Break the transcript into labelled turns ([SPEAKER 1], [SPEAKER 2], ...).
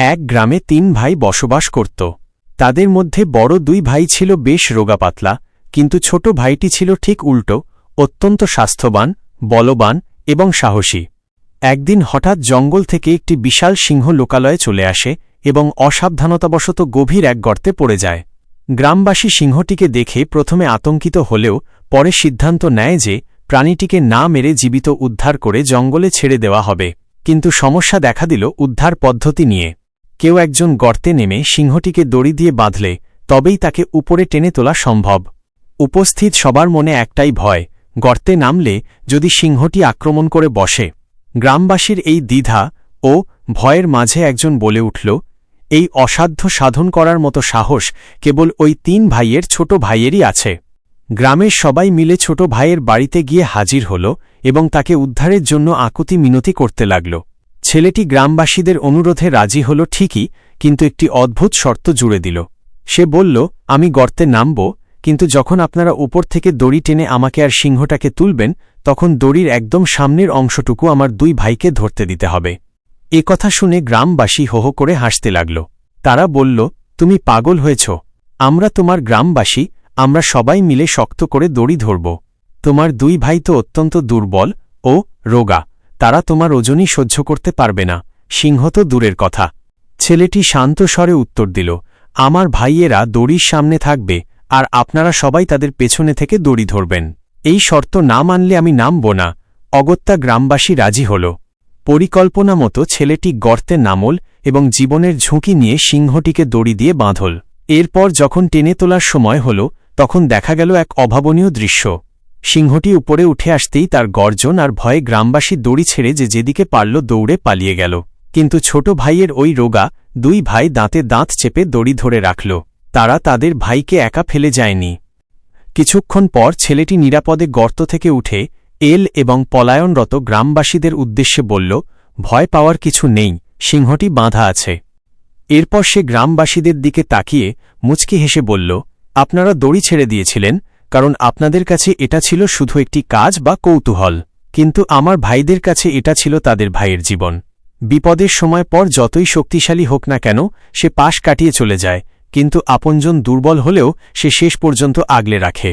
[SPEAKER 1] এক গ্রামে ৩ ভাই বসবাস করত। তাদের মধ্যে বড় ২ ভাই ছিল বেশ রোগাপাতলা, কিন্তু ছোট ভাইটি ছিল ঠিক উল্টো, অত্যন্ত স্বাস্থ্যবান, বলবান এবং সাহসী। একদিন হঠাৎ জঙ্গল থেকে একটি বিশাল সিংহ লোকালয়ে চলে আসে এবং অসাবধানতাবশত গভীর এক গর্তে পড়ে যায়। গ্রামবাসী সিংহটিকে দেখে প্রথমে আতঙ্কিত হলেও পরে সিদ্ধান্ত নেয় যে প্রাণীটিকে না মেরে জীবিত উদ্ধার করে জঙ্গলে ছেড়ে দেওয়া হবে। কিন্তু সমস্যা দেখা দিল উদ্ধার পদ্ধতি নিয়ে। কেউ একজন গর্তে নেমে সিংহটিকে দড়ি দিয়ে বাঁধলে তবেই তাকে উপরে টেনে তোলা সম্ভব। উপস্থিত সবার মনে একটাই ভয়, গর্তে নামলে যদি সিংহটি আক্রমণ করে বসে। গ্রামবাসীর এই দ্বিধা ও ভয়ের মাঝে একজন বলে উঠল, এই অসাধ্য সাধন করার মতো সাহস কেবল ওই ৩ ভাইয়ের ছোট ভাইয়েরই আছে। গ্রামের সবাই মিলে ছোট ভাইয়ের বাড়িতে গিয়ে হাজির হল এবং তাকে উদ্ধারের জন্য আকুতি মিনতি করতে লাগল। ছেলেটি গ্রামবাসীদের অনুরোধে রাজি হল ঠিকই, কিন্তু একটি অদ্ভুত শর্ত জুড়ে দিল। সে বলল, আমি গর্তে নামব, কিন্তু যখন আপনারা উপর থেকে দড়ি টেনে আমাকে আর সিংহটাকে তুলবেন তখন দড়ির একদম সামনের অংশটুকু আমার ২ ভাইকে ধরতে দিতে হবে। এ কথা শুনে গ্রামবাসী হো হো করে হাসতে লাগল। তারা বলল, তুমি পাগল হয়েছ? আমরা তোমার গ্রামবাসী, আমরা সবাই মিলে শক্ত করে দড়ি ধরব। তোমার ২ ভাই তো অত্যন্ত দুর্বল ও রোগা, তারা তোমার ওজনই সহ্য করতে পারবে না, সিংহ তো দূরের কথা। ছেলেটি শান্ত স্বরে উত্তর দিল, আমার ভাইয়েরা দড়ির সামনে থাকবে আর আপনারা সবাই তাদের পেছনে থেকে দড়ি ধরবেন। এই শর্ত না মানলে আমি নামব না। অগত্যা গ্রামবাসী রাজি হল। পরিকল্পনা মতো ছেলেটি গর্তে নামল এবং জীবনের ঝুঁকি নিয়ে সিংহটিকে দড়ি দিয়ে বাঁধল। এরপর যখন টেনে তোলার সময় হল তখন দেখা গেল এক অভাবনীয় দৃশ্য। সিংহটি উপরে উঠে আসতেই তার গর্জন আর ভয়ে গ্রামবাসী দড়ি ছেড়ে যেদিকে পারল দৌড়ে পালিয়ে গেল। কিন্তু ছোট ভাইয়ের ওই রোগা ২ ভাই দাঁতে দাঁত চেপে দড়ি ধরে রাখল। তারা তাদের ভাইকে একা ফেলে যায়নি। কিছুক্ষণ পর ছেলেটি নিরাপদে গর্ত থেকে উঠে এল এবং পলায়নরত গ্রামবাসীদের উদ্দেশ্যে বলল, ভয় পাওয়ার কিছু নেই, সিংহটি বাঁধা আছে। এরপর সে গ্রামবাসীদের দিকে তাকিয়ে মুচকি হেসে বলল, আপনারা দড়ি ছেড়ে দিয়েছিলেন কারণ আপনাদের কাছে এটা ছিল শুধু একটি কাজ বা কৌতূহল, কিন্তু আমার ভাইদের কাছে এটা ছিল তাদের ভাইয়ের জীবন। বিপদের সময় পর যতই শক্তিশালী হোক না কেন সে পাশ কাটিয়ে চলে যায়, কিন্তু আপনজন দুর্বল হলেও সে শেষ পর্যন্ত আগলে রাখে।